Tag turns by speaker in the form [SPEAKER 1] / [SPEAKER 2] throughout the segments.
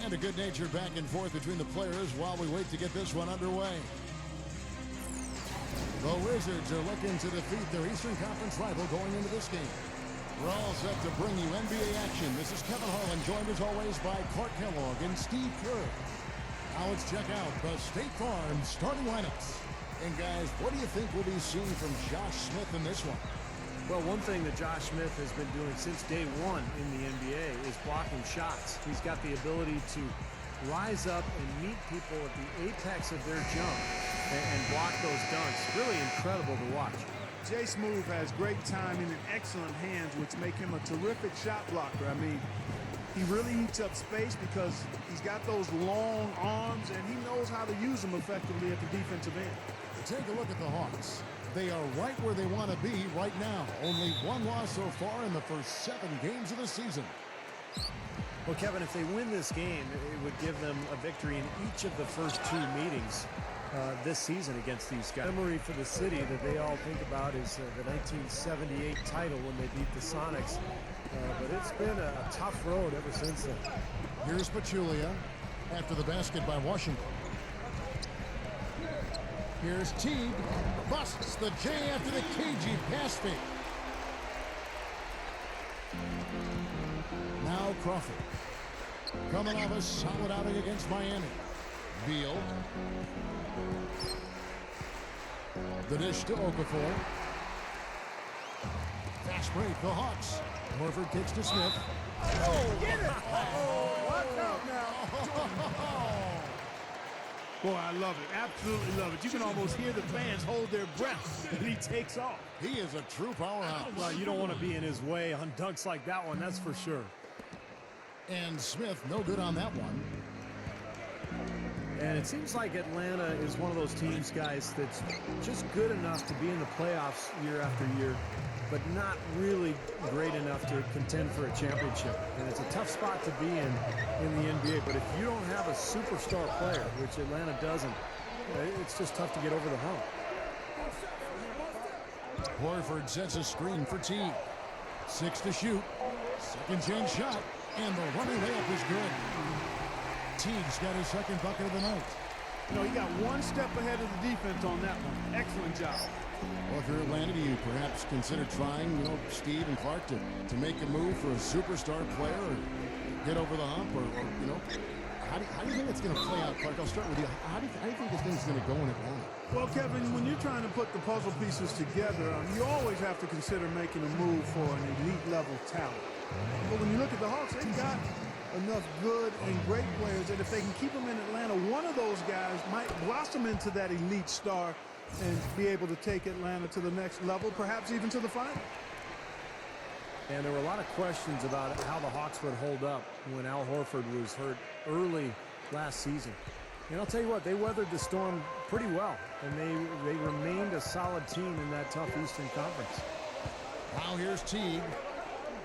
[SPEAKER 1] And a good-natured back and forth between the players while we wait to get this one underway. The Wizards are looking to defeat their Eastern Conference rival going into this game. We're all set to bring you NBA action. This is Kevin Harlan, joined as always by Clark Kellogg and Steve Kerr. Now let's check out the State Farm starting lineups. And guys, what do you think we'll be seeing from Josh Smith in this one?
[SPEAKER 2] Well, one thing that Josh Smith has been doing since day one in the NBA is blocking shots. He's got the ability to rise up and meet people at the apex of their jump and block those dunks. Really incredible to watch.
[SPEAKER 3] Jay Smooth has great timing and excellent hands, which make him a terrific shot blocker. I mean, he really eats up space because he's got those long arms, and he knows how to use them effectively at the defensive end.
[SPEAKER 1] Take a look at the Hawks. They are right where they want to be right now. Only one loss so far in the first 7 games of the season.
[SPEAKER 2] Well, Kevin, if they win this game, it would give them a victory in each of the first 2 meetings this season against these guys. The memory for the city that they all think about is the 1978 title when they beat the Sonics. But it's been a tough road ever since then.
[SPEAKER 1] Here's Pachulia after the basket by Washington. Here's Teague. Busts the J after the cagey pass fake. Now Crawford. Coming off a solid outing against Miami. Beal. The dish to Okafor. Fast break, the Hawks. Horford kicks to Smith.
[SPEAKER 3] Oh, get it! Watch out now. Boy, I love it. Absolutely love it. You can almost hear the fans hold their breath when he takes off.
[SPEAKER 1] He is a true powerhouse.
[SPEAKER 2] Well, you don't want to be in his way on dunks like that one, that's for sure.
[SPEAKER 1] And Smith, no good on that one.
[SPEAKER 2] And it seems like Atlanta is one of those teams, guys, that's just good enough to be in the playoffs year after year, but not really great enough to contend for a championship. And it's a tough spot to be in the NBA. But if you don't have a superstar player, which Atlanta doesn't, it's just tough to get over the hump.
[SPEAKER 1] Horford sets a screen for Teague. 6 to shoot. Second chance shot. And the running layup is good. Teague's got his second bucket of the night.
[SPEAKER 3] You know, he got one step ahead of the defense on that one. Excellent job.
[SPEAKER 1] Well, if you're Atlanta, do you perhaps consider trying, Steve and Clark to make a move for a superstar player or get over the hump? Or how do you think it's going to play out, Clark? I'll start with you. How do you think this thing's going to go in Atlanta?
[SPEAKER 3] Well, Kevin, when you're trying to put the puzzle pieces together, you always have to consider making a move for an elite-level talent. But when you look at the Hawks, they've got enough good and great players that if they can keep them in Atlanta, one of those guys might blossom into that elite star and be able to take Atlanta to the next level, perhaps even to the final.
[SPEAKER 2] And there were a lot of questions about how the Hawks would hold up when Al Horford was hurt early last season. And I'll tell you what, they weathered the storm pretty well, and they remained a solid team in that tough Eastern Conference.
[SPEAKER 1] Now here's Teague,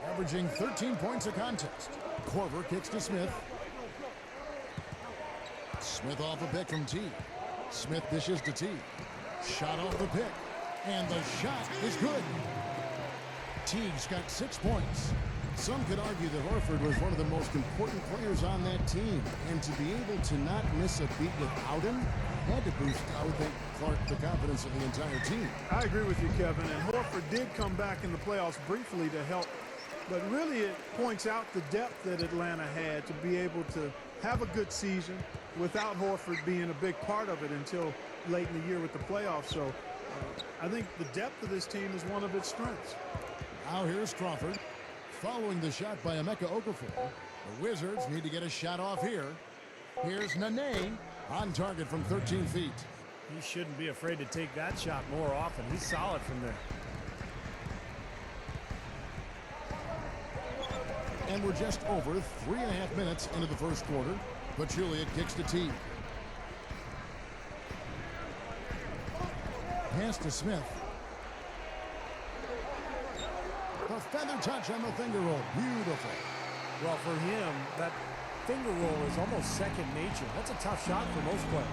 [SPEAKER 1] averaging 13 points a contest. Korver kicks to Smith. Smith off a pick from Teague. Smith dishes to Teague. Shot off the pick. And the shot is good. Teague's got 6 points. Some could argue that Horford was one of the most important players on that team. And to be able to not miss a beat without him had to boost, I would think, Clark, the confidence of the entire team.
[SPEAKER 3] I agree with you, Kevin. And Horford did come back in the playoffs briefly to help. But really, it points out the depth that Atlanta had to be able to have a good season without Horford being a big part of it until late in the year with the playoffs. So I think the depth of this team is one of its strengths.
[SPEAKER 1] Now here's Crawford. Following the shot by Emeka Okafor. The Wizards need to get a shot off here. Here's Nene on target from 13 feet.
[SPEAKER 2] He shouldn't be afraid to take that shot more often. He's solid from there.
[SPEAKER 1] And we're just over 3.5 minutes into the first quarter. Pachulia kicks to Teague. Pass to Smith. The feather touch on the finger roll. Beautiful.
[SPEAKER 2] Well, for him, that finger roll is almost second nature. That's a tough shot for most players.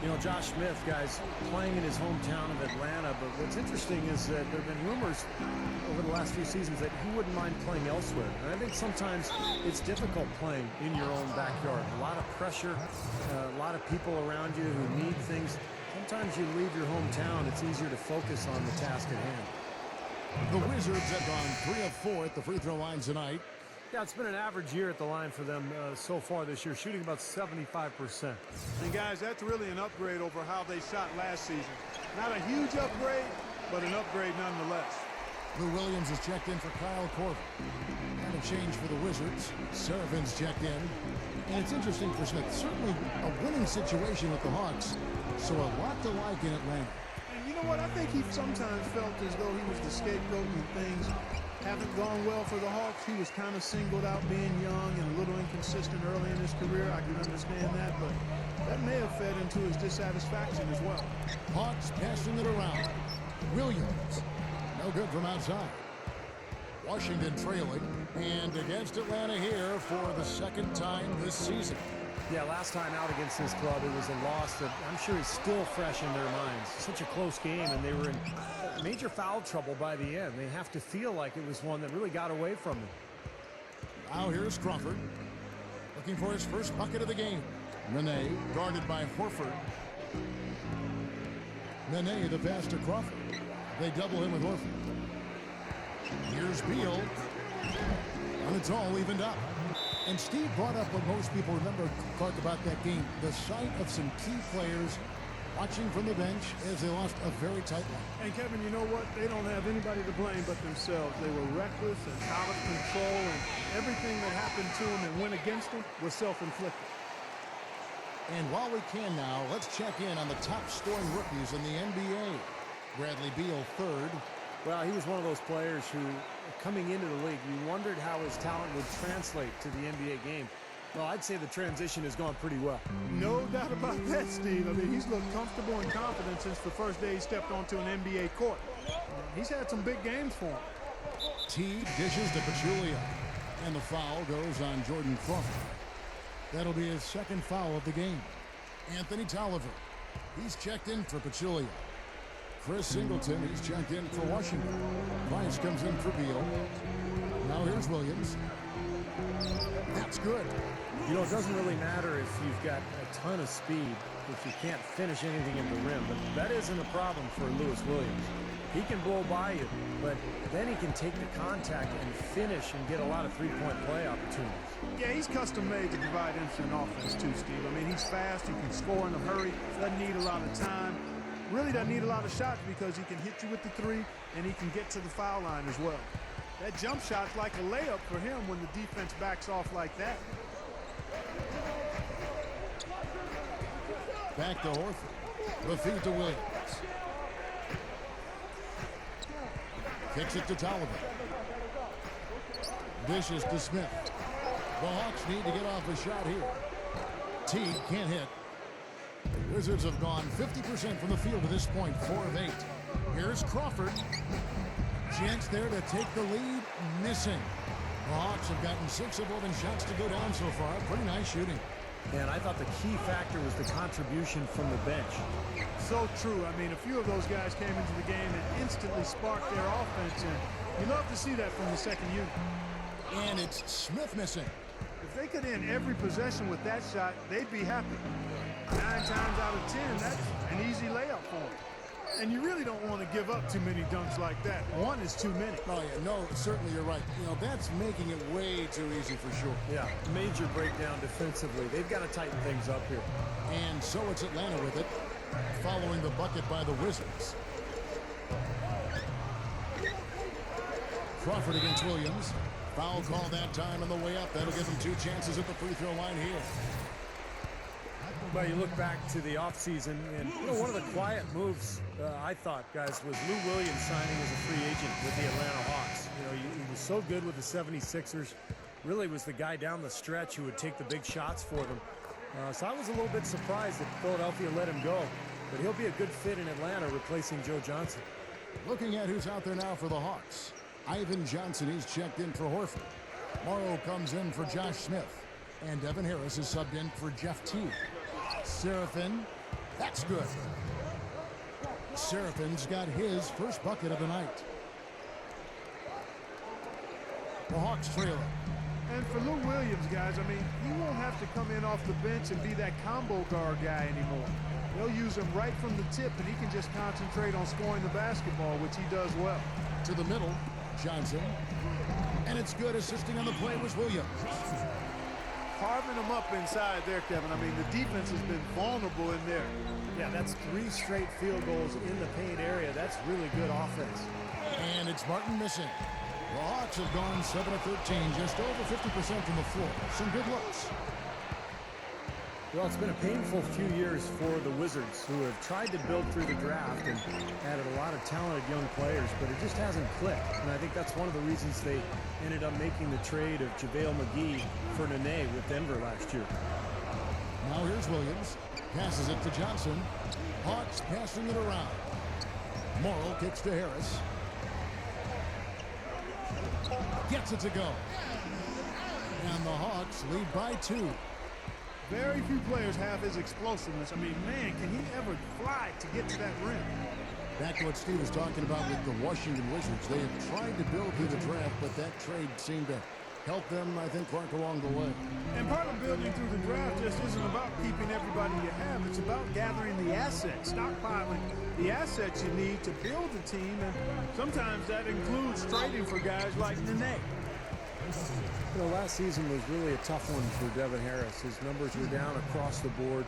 [SPEAKER 2] You know, Josh Smith, guys, playing in his hometown of Atlanta, but what's interesting is that there have been rumors over the last few seasons that he wouldn't mind playing elsewhere. And I think sometimes it's difficult playing in your own backyard. A lot of pressure, a lot of people around you who need things. Sometimes you leave your hometown, it's easier to focus on the task at hand.
[SPEAKER 1] The Wizards have gone 3 of 4 at the free throw line tonight.
[SPEAKER 2] Yeah, it's been an average year at the line for them so far this year, shooting about 75%.
[SPEAKER 3] And guys, that's really an upgrade over how they shot last season. Not a huge upgrade, but an upgrade nonetheless.
[SPEAKER 1] Lou Williams is checked in for Kyle Korver. And a change for the Wizards. Serafin's checked in. And it's interesting for Smith. Certainly a winning situation with the Hawks. So a lot to like in Atlanta.
[SPEAKER 3] And you know what? I think he sometimes felt as though he was the scapegoat when things haven't gone well for the Hawks. He was kind of singled out being young and a little inconsistent early in his career. I can understand that, but that may have fed into his dissatisfaction as well.
[SPEAKER 1] Hawks passing it around. Williams. No good from outside. Washington trailing. And against Atlanta here for the second time this season.
[SPEAKER 2] Yeah, last time out against this club, it was a loss that I'm sure is still fresh in their minds. Such a close game, and they were in major foul trouble by the end. They have to feel like it was one that really got away from them.
[SPEAKER 1] Now here's Crawford. Looking for his first bucket of the game. Nene, guarded by Horford. Nene, the pass to Crawford. They double him with Horford. Here's Beal. And it's all evened up. And Steve brought up what most people remember, Clark, about that game. The sight of some key players watching from the bench as they lost a very tight one.
[SPEAKER 3] And Kevin, you know what? They don't have anybody to blame but themselves. They were reckless and out of control, and everything that happened to them and went against them was self-inflicted.
[SPEAKER 1] And while we can now, let's check in on the top scoring rookies in the NBA. Bradley Beal third.
[SPEAKER 2] Well, he was one of those players who, coming into the league, you wondered how his talent would translate to the NBA game. Well, I'd say the transition has gone pretty well.
[SPEAKER 3] No doubt about that, Steve. I mean, he's looked comfortable and confident since the first day he stepped onto an NBA court. He's had some big games for him.
[SPEAKER 1] T dishes to Pachulia. And the foul goes on Jordan Crawford. That'll be his second foul of the game. Anthony Tolliver. He's checked in for Pachulia. Chris Singleton, he's checked in for Washington. Price comes in for Beal. Now here's Williams. That's good.
[SPEAKER 2] You know, it doesn't really matter if you've got a ton of speed if you can't finish anything in the rim, but that isn't a problem for Lewis Williams. He can blow by you, but then he can take the contact and finish and get a lot of three-point play opportunities.
[SPEAKER 3] Yeah, he's custom-made to provide instant offense too, Steve. I mean, he's fast, he can score in a hurry, doesn't need a lot of time. Really doesn't need a lot of shots because he can hit you with the three and he can get to the foul line as well. That jump shot's like a layup for him when the defense backs off like that.
[SPEAKER 1] Back to Horford. The feed to Williams. Kicks it to Tolliver. Dishes to Smith. The Hawks need to get off a shot here. Teague can't hit. The Wizards have gone 50% from the field to this point, 4 of 8. Here's Crawford. Chance there to take the lead, missing. The Hawks have gotten 6 of 11 shots to go down so far. Pretty nice shooting.
[SPEAKER 2] And I thought the key factor was the contribution from the bench.
[SPEAKER 3] So true. I mean, a few of those guys came into the game and instantly sparked their offense, and you love to see that from the second unit.
[SPEAKER 1] And it's Smith missing.
[SPEAKER 3] If they could end every possession with that shot, they'd be happy. 9 times out of 10, that's an easy layup for them. And you really don't want to give up too many dunks like that. One is too many.
[SPEAKER 1] Oh, yeah, no, certainly you're right. You know, that's making it way too easy for sure.
[SPEAKER 2] Yeah, major breakdown defensively. They've got to tighten things up here.
[SPEAKER 1] And so it's Atlanta with it, following the bucket by the Wizards. Crawford against Williams. Foul call that time on the way up. That'll give him 2 chances at the free throw line here.
[SPEAKER 2] Well, you look back to the offseason, and you know, one of the quiet moves, I thought, guys, was Lou Williams signing as a free agent with the Atlanta Hawks. You know, he was so good with the 76ers. Really was the guy down the stretch who would take the big shots for them. So I was a little bit surprised that Philadelphia let him go. But he'll be a good fit in Atlanta, replacing Joe Johnson.
[SPEAKER 1] Looking at who's out there now for the Hawks. Ivan Johnson, he's checked in for Horford. Morrow comes in for Josh Smith. And Devin Harris is subbed in for Jeff Teague. Seraphin. That's good. Seraphin's got his first bucket of the night. The Hawks trail it.
[SPEAKER 3] And for Lou Williams, guys, I mean, he won't have to come in off the bench and be that combo guard guy anymore. They'll use him right from the tip, and he can just concentrate on scoring the basketball, which he does well.
[SPEAKER 1] To the middle, Johnson. And it's good. Assisting on the play was Williams.
[SPEAKER 3] Carving them up inside there, Kevin. I mean, the defense has been vulnerable in there.
[SPEAKER 2] Yeah, that's 3 straight field goals in the paint area. That's really good offense.
[SPEAKER 1] And it's Martin missing. The Hawks have gone 7 of 13, just over 50% from the floor. Some good looks.
[SPEAKER 2] Well, it's been a painful few years for the Wizards, who have tried to build through the draft and added a lot of talented young players, but it just hasn't clicked. And I think that's one of the reasons they ended up making the trade of JaVale McGee for Nene with Denver last year.
[SPEAKER 1] Now here's Williams. Passes it to Johnson. Hawks passing it around. Morrill kicks to Harris. Gets it to go. And the Hawks lead by 2.
[SPEAKER 3] Very few players have his explosiveness. I mean, man, can he ever fly to get to that rim?
[SPEAKER 1] Back to what Steve was talking about with the Washington Wizards. They have tried to build through the draft, but that trade seemed to help them, I think, quite along the way.
[SPEAKER 3] And part of building through the draft just isn't about keeping everybody you have. It's about gathering the assets, stockpiling the assets you need to build a team. And sometimes that includes trading for guys like Nene.
[SPEAKER 2] You know, last season was really a tough one for Devin Harris. His numbers were down across the board.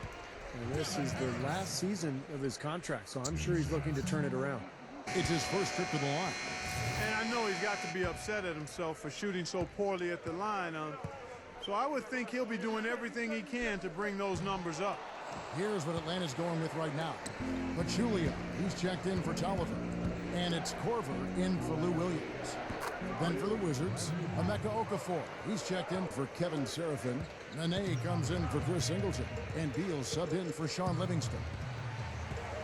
[SPEAKER 2] And this is the last season of his contract, so I'm sure he's looking to turn it around.
[SPEAKER 1] It's his first trip to the line.
[SPEAKER 3] And I know he's got to be upset at himself for shooting so poorly at the line. So I would think he'll be doing everything he can to bring those numbers up.
[SPEAKER 1] Here's what Atlanta's going with right now. Pachulia, he's checked in for Tolliver. And it's Korver in for Lou Williams. Then for the Wizards, Emeka Okafor. He's checked in for Kevin Seraphin. Nene comes in for Chris Singleton. And Beal subbed in for Sean Livingston.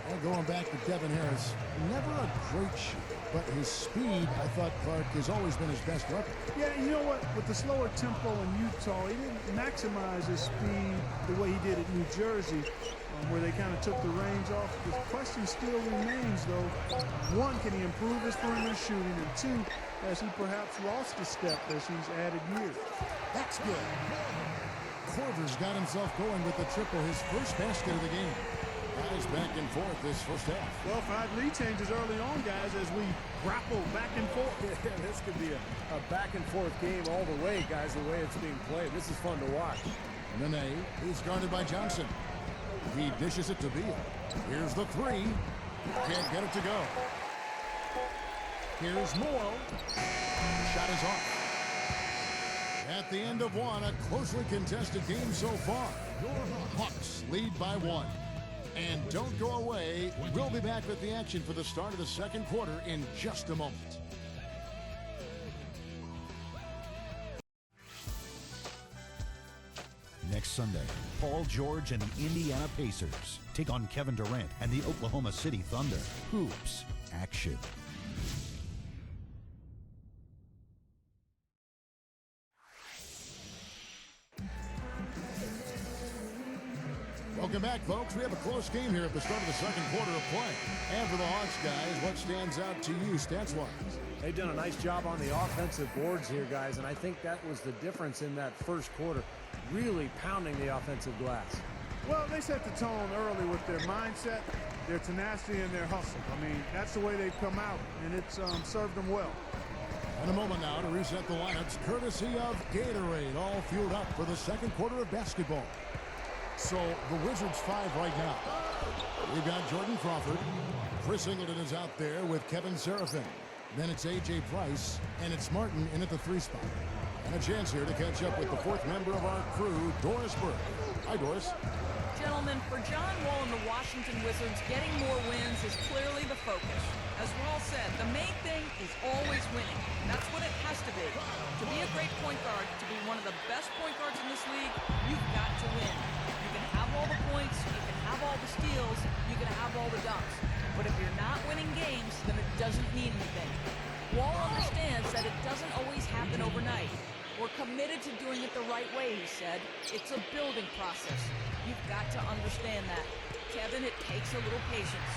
[SPEAKER 1] And going back to Devin Harris, never a great shooter, but his speed, I thought, Clark, has always been his best weapon.
[SPEAKER 3] Yeah, you know what? With the slower tempo in Utah, he didn't maximize his speed the way he did at New Jersey, where they kind of took the reins off. The question still remains, though. 1, can he improve his perimeter shooting? And 2, has he perhaps lost a step as he's added years?
[SPEAKER 1] That's good. Korver's got himself going with the triple, his first basket of the game. Guys back and forth this first half.
[SPEAKER 3] Well, 5 lead changes early on, guys, as we grapple back and forth.
[SPEAKER 2] Yeah, this could be a back and forth game all the way, guys, the way it's being played. This is fun to watch.
[SPEAKER 1] Nene, he's guarded by Johnson. He dishes it to Beal. Here's the 3. Can't get it to go. Here's Morrill. Shot is off. At the end of 1, a closely contested game so far. Hawks lead by 1. And don't go away. We'll be back with the action for the start of the second quarter in just a moment.
[SPEAKER 4] Next Sunday, Paul George and the Indiana Pacers take on Kevin Durant and the Oklahoma City Thunder. Hoops action.
[SPEAKER 1] Welcome back, folks. We have a close game here at the start of the second quarter of play. And for the Hawks, guys, what stands out to you stats-wise?
[SPEAKER 2] They've done a nice job on the offensive boards here, guys, and I think that was the difference in that first quarter, really pounding the offensive glass.
[SPEAKER 3] Well, they set the tone early with their mindset, their tenacity, and their hustle. I mean, that's the way they've come out, and it's served them well.
[SPEAKER 1] In a moment now to reset the lineups, courtesy of Gatorade, all fueled up for the second quarter of basketball. So the Wizards 5 right now. We've got Jordan Crawford. Chris Singleton is out there with Kevin Seraphin. Then it's A.J. Price, and it's Martin in at the 3 spot. And a chance here to catch up with the 4th member of our crew, Doris Burke. Hi, Doris.
[SPEAKER 5] Gentlemen, for John Wall and the Washington Wizards, getting more wins is clearly the focus. As Wall said, the main thing is always winning. That's what it has to be. To be a great point guard, to be one of the best point guards in this league, you've got to win. You can have all the points, you can have all the steals, you can have all the dunks. But if you're not winning games, then it doesn't mean anything. Wall understands that it doesn't always happen overnight. We're committed to doing it the right way, he said. It's a building process. You've got to understand that. Kevin, it takes a little patience.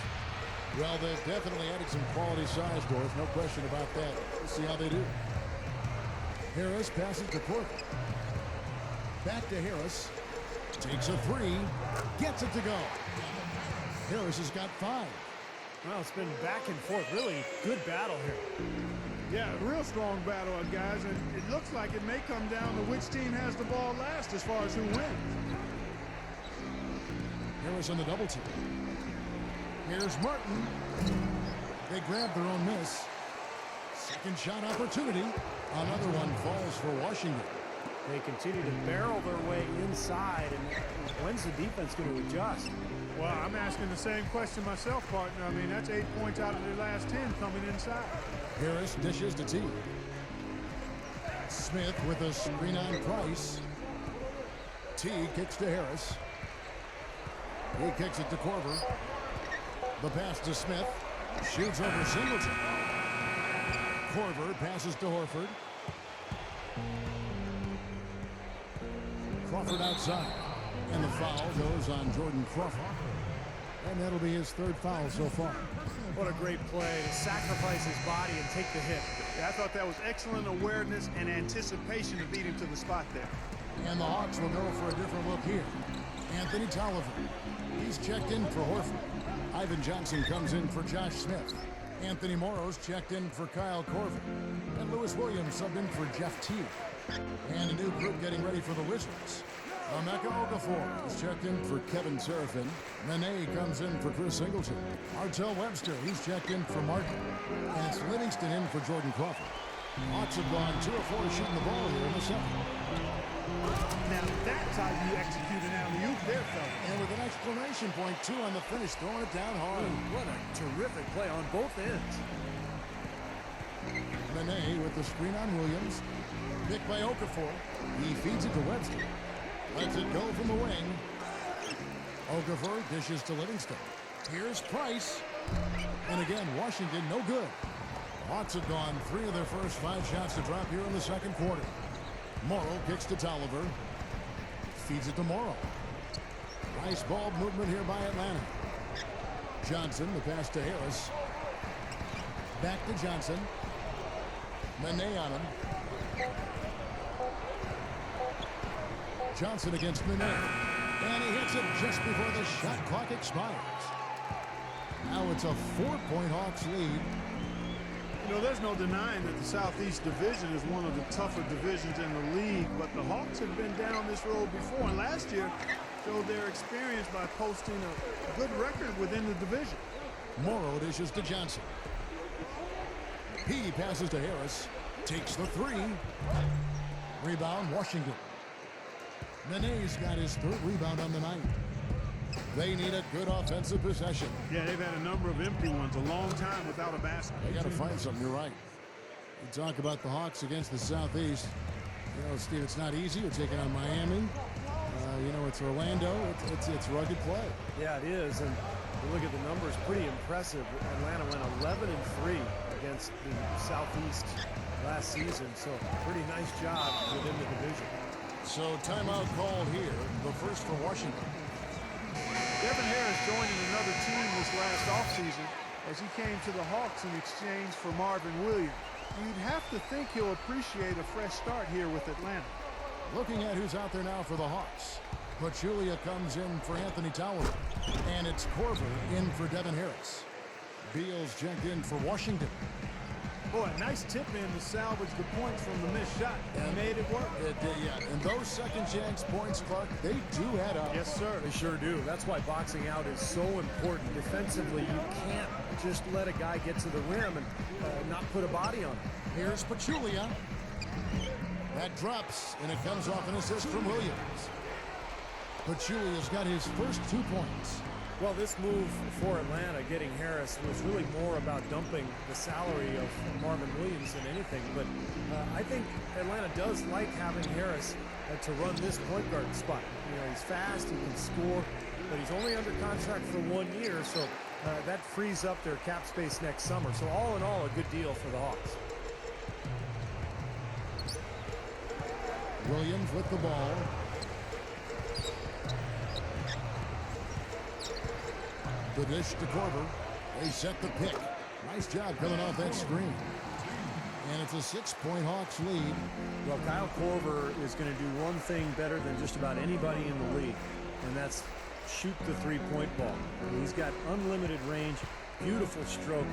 [SPEAKER 1] Well, they've definitely added some quality size, Doris. No question about that. Let's see how they do. Harris passes to Court. Back to Harris. Takes a three. Gets it to go. Harris has got 5.
[SPEAKER 2] Well, it's been back and forth. Really good battle here.
[SPEAKER 3] Yeah, real strong battle, guys, and it looks like it may come down to which team has the ball last as far as who wins.
[SPEAKER 1] Harris on the double team. Here's Martin. They grab their own miss. Second shot opportunity. Another one falls for Washington.
[SPEAKER 2] They continue to barrel their way inside, and when's the defense going to adjust?
[SPEAKER 3] Well, I'm asking the same question myself, partner. I mean, that's 8 points out of their last 10 coming inside.
[SPEAKER 1] Harris dishes to T. Smith with a screen on Price. T kicks to Harris. He kicks it to Korver. The pass to Smith. Shoots over Singleton. Korver passes to Horford. Crawford outside. And the foul goes on Jordan Crawford. And that'll be his 3rd foul so far.
[SPEAKER 2] What a great play to sacrifice his body and take the hit.
[SPEAKER 3] Yeah, I thought that was excellent awareness and anticipation to beat him to the spot there.
[SPEAKER 1] And the Hawks will go for a different look here. Anthony Tolliver. He's checked in for Horford. Ivan Johnson comes in for Josh Smith. Anthony Morrow's checked in for Kyle Korver. And Lewis Williams subbed in for Jeff Teague. And a new group getting ready for the Wizards. Emeka Okafor is checked in for Kevin Serafin. Nene comes in for Chris Singleton. Artel Webster, he's checked in for Martin. And it's Livingston in for Jordan Crawford. Hawks have gone 2 of 4 shooting the ball here in the 7th.
[SPEAKER 3] Now that's how you execute an alley-oop there, fella.
[SPEAKER 1] And with an exclamation point, 2 on the finish, throwing it down hard.
[SPEAKER 2] What a terrific play on both ends.
[SPEAKER 1] Nene with the screen on Williams. Picked by Okafor. He feeds it to Webster. Lets it go from the wing. Okafor dishes to Livingston. Here's Price. And again, Washington no good. Hawks have gone 3 of their first 5 shots to drop here in the 2nd quarter. Morrow kicks to Tolliver. Feeds it to Morrow. Nice ball movement here by Atlanta. Johnson, the pass to Harris. Back to Johnson. Nene on him. Johnson against Nene. And he hits it just before the shot clock expires. Now it's a 4-point Hawks lead.
[SPEAKER 3] You know, there's no denying that the Southeast Division is one of the tougher divisions in the league, but the Hawks have been down this road before, and last year showed their experience by posting a good record within the division.
[SPEAKER 1] Morrow dishes to Johnson. He passes to Harris. Takes the 3. Rebound, Washington. Nene's got his 3rd rebound on the night. They need a good offensive possession.
[SPEAKER 3] Yeah, they've had a number of empty ones, a long time without a basket.
[SPEAKER 1] They got to find something. You're right. You talk about the Hawks against the Southeast. You know, Steve, it's not easy. You're taking on Miami. You know, it's Orlando. It's rugged play.
[SPEAKER 2] Yeah, it is. And you look at the numbers, pretty impressive. Atlanta went 11-3 against the Southeast last season. So pretty nice job within the division.
[SPEAKER 1] So timeout called here. The first for Washington.
[SPEAKER 3] Devin Harris joining another team this last offseason as he came to the Hawks in exchange for Marvin Williams. You'd have to think he'll appreciate a fresh start here with Atlanta.
[SPEAKER 1] Looking at who's out there now for the Hawks. Pachulia comes in for Anthony Tolliver. And it's Korver in for Devin Harris. Beals checked in for Washington.
[SPEAKER 3] Boy, nice tip in to salvage the points from the missed shot. And made it work.
[SPEAKER 1] Yeah, and those second chance points, Clark, they do add up.
[SPEAKER 3] Yes, sir.
[SPEAKER 2] They sure do. That's why boxing out is so important. Defensively, you can't just let a guy get to the rim and not put a body on him.
[SPEAKER 1] Here's Pachulia. That drops, and it comes off an assist from Williams. Pachulia's got his first 2 points.
[SPEAKER 2] Well, this move for Atlanta, getting Harris, was really more about dumping the salary of Marvin Williams than anything. But I think Atlanta does like having Harris to run this point guard spot. You know, he's fast, he can score, but he's only under contract for 1 year, so that frees up their cap space next summer. So all in all, a good deal for the Hawks.
[SPEAKER 1] Williams with the ball. The dish to Korver. They set the pick. Nice job coming off that screen. And it's a 6-point Hawks lead.
[SPEAKER 2] Well, Kyle Korver is going to do one thing better than just about anybody in the league, and that's shoot the three-point ball. I mean, he's got unlimited range, beautiful stroke,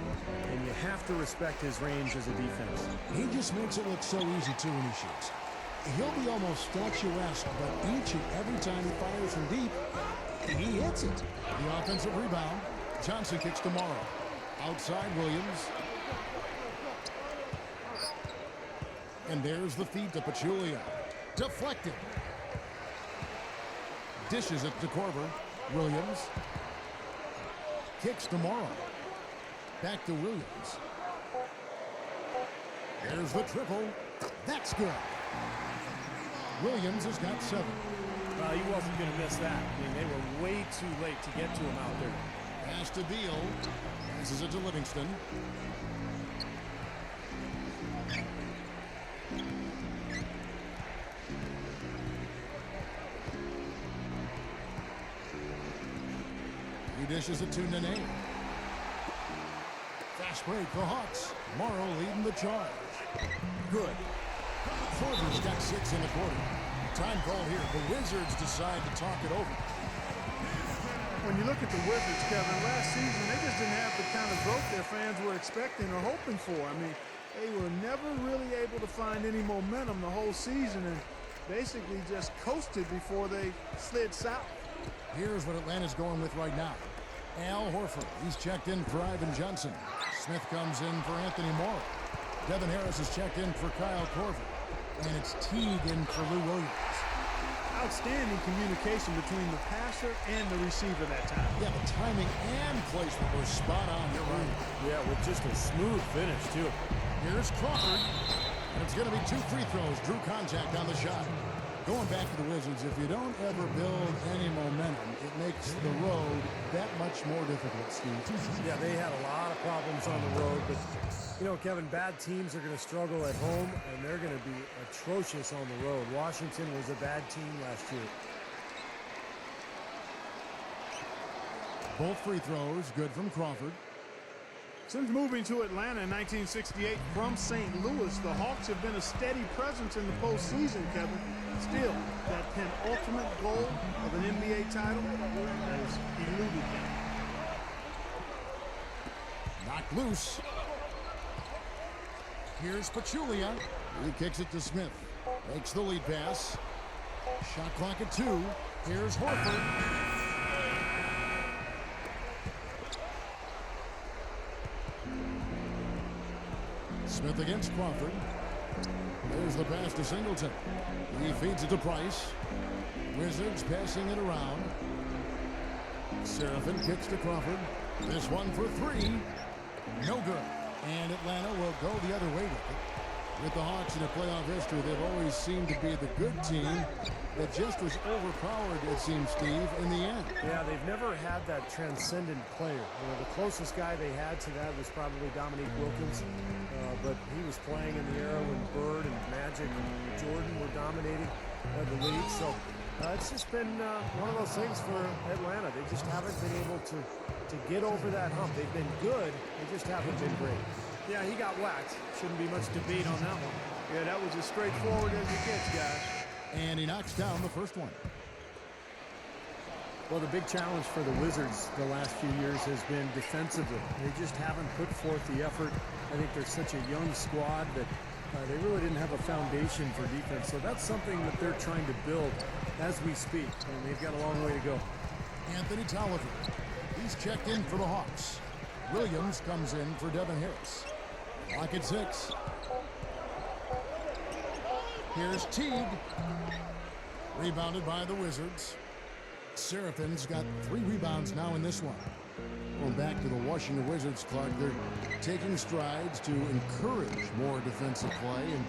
[SPEAKER 2] and you have to respect his range as a defense.
[SPEAKER 1] He just makes it look so easy, too, when he shoots. He'll be almost statuesque, but each and every time he fires from deep, he hits it. The offensive rebound. Johnson kicks to Morrow. Outside Williams. And there's the feed to Pachulia. Deflected. Dishes it to Korver. Williams. Kicks to Morrow. Back to Williams. There's the triple. That's good. Williams has got 7.
[SPEAKER 2] Well, he wasn't going to miss that. I mean, they were way too late to get to him out there.
[SPEAKER 1] Pass to Beal. Passes it to Livingston. He dishes it to Nene. Fast break for Hawks. Morrow leading the charge. Good. Korver's got 6 in the quarter. Time call here. The Wizards decide to talk it over.
[SPEAKER 3] When you look at the Wizards, Kevin, last season, they just didn't have the kind of growth their fans were expecting or hoping for. I mean, they were never really able to find any momentum the whole season and basically just coasted before they slid south.
[SPEAKER 1] Here's what Atlanta's going with right now. Al Horford, he's checked in for Ivan Johnson. Smith comes in for Anthony Morrow. Devin Harris is checked in for Kyle Korver. And it's Teague in for Lou Williams.
[SPEAKER 3] Outstanding communication between the passer and the receiver that time.
[SPEAKER 1] Yeah, the timing and placement were spot on. You're right.
[SPEAKER 2] Yeah, with just a smooth finish, too.
[SPEAKER 1] Here's Crawford. And it's going to be 2 free throws. Drew contact on the shot. Going back to the Wizards, if you don't ever build any momentum, it makes the road that much more difficult, Steve.
[SPEAKER 2] Yeah, they had a lot of problems on the road, but, you know, Kevin, bad teams are going to struggle at home, and they're going to be atrocious on the road. Washington was a bad team last year.
[SPEAKER 1] Both free throws, good from Crawford.
[SPEAKER 3] Since moving to Atlanta in 1968 from St. Louis, the Hawks have been a steady presence in the postseason, Kevin. Still, that penultimate goal of an NBA title has eluded them.
[SPEAKER 1] Knocked loose. Here's Pachulia. He kicks it to Smith. Makes the lead pass. Shot clock at 2. Here's Horford. Smith against Crawford. There's the pass to Singleton. He feeds it to Price. Wizards passing it around. Seraphin kicks to Crawford. This one for 3. No good. And Atlanta will go the other way with it. With the Hawks in their playoff history, they've always seemed to be the good team that just was overpowered, it seems, Steve, in the end.
[SPEAKER 2] Yeah, they've never had that transcendent player. You know, the closest guy they had to that was probably Dominique Wilkins, but he was playing in the era when Bird and Magic and Jordan were dominating the league. So it's just been one of those things for Atlanta. They just haven't been able to get over that hump. They've been good, they just haven't been great.
[SPEAKER 3] Yeah, he got whacked. Shouldn't be much debate on that one. Yeah, that was as straightforward as it gets, guys.
[SPEAKER 1] And he knocks down the first one.
[SPEAKER 2] Well, the big challenge for the Wizards the last few years has been defensively. They just haven't put forth the effort. I think they're such a young squad that they really didn't have a foundation for defense. So that's something that they're trying to build as we speak, and they've got a long way to go.
[SPEAKER 1] Anthony Tolliver. He's checked in for the Hawks. Williams comes in for Devin Harris. Clock at 6. Here's Teague. Rebounded by the Wizards. Seraphin's got 3 rebounds now in this one. Going back to the Washington Wizards, Clark, they're taking strides to encourage more defensive play, and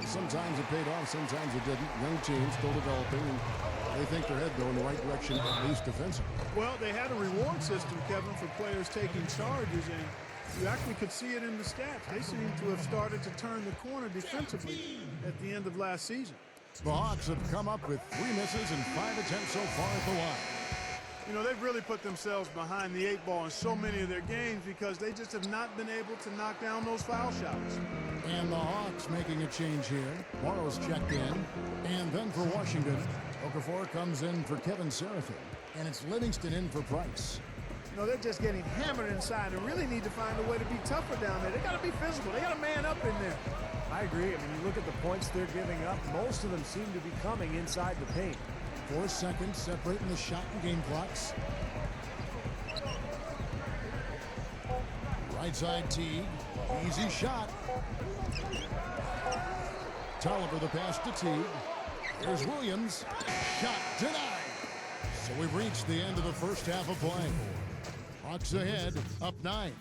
[SPEAKER 1] sometimes it paid off, sometimes it didn't. Young team still developing, and they think they're headed though in the right direction, at least defensively.
[SPEAKER 3] Well, they had a reward system, Kevin, for players taking charges, and you actually could see it in the stats. They seem to have started to turn the corner defensively at the end of last season.
[SPEAKER 1] The Hawks have come up with 3 misses and 5 attempts so far at the line.
[SPEAKER 3] You know, they've really put themselves behind the 8 ball in so many of their games because they just have not been able to knock down those foul shots.
[SPEAKER 1] And the Hawks making a change here. Morrow's checked in. And then for Washington, Okafor comes in for Kevin Seraphin. And it's Livingston in for Price.
[SPEAKER 3] You know, they're just getting hammered inside and really need to find a way to be tougher down there. They got to be physical. They got to man up in there.
[SPEAKER 2] I agree. I mean, you look at the points they're giving up, most of them seem to be coming inside the paint.
[SPEAKER 1] 4 seconds separating the shot and game clocks. Right side Teague. Easy shot. Tolliver the pass to Teague. Here's Williams. Shot denied. So we've reached the end of the first half of play. Hawks ahead, up 9.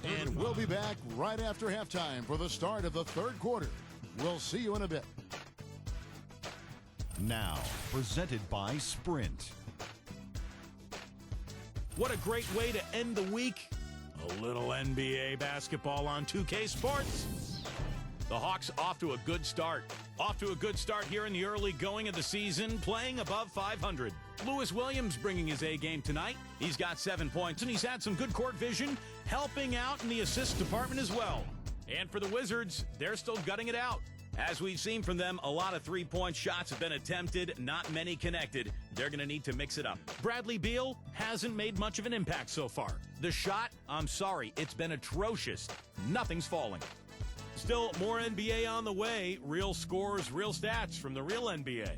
[SPEAKER 1] And we'll be back right after halftime for the start of the third quarter. We'll see you in a bit.
[SPEAKER 4] Now, presented by Sprint.
[SPEAKER 6] What a great way to end the week. A little NBA basketball on 2K Sports. The Hawks off to a good start. Off to a good start here in the early going of the season, playing above 500. Lewis Williams bringing his A game tonight. He's got 7 points, and he's had some good court vision, helping out in the assist department as well. And for the Wizards, they're still gutting it out. As we've seen from them, a lot of three-point shots have been attempted, not many connected. They're going to need to mix it up. Bradley Beal hasn't made much of an impact so far. The shot, I'm sorry, it's been atrocious. Nothing's falling. Still more NBA on the way. Real scores, real stats from the real NBA.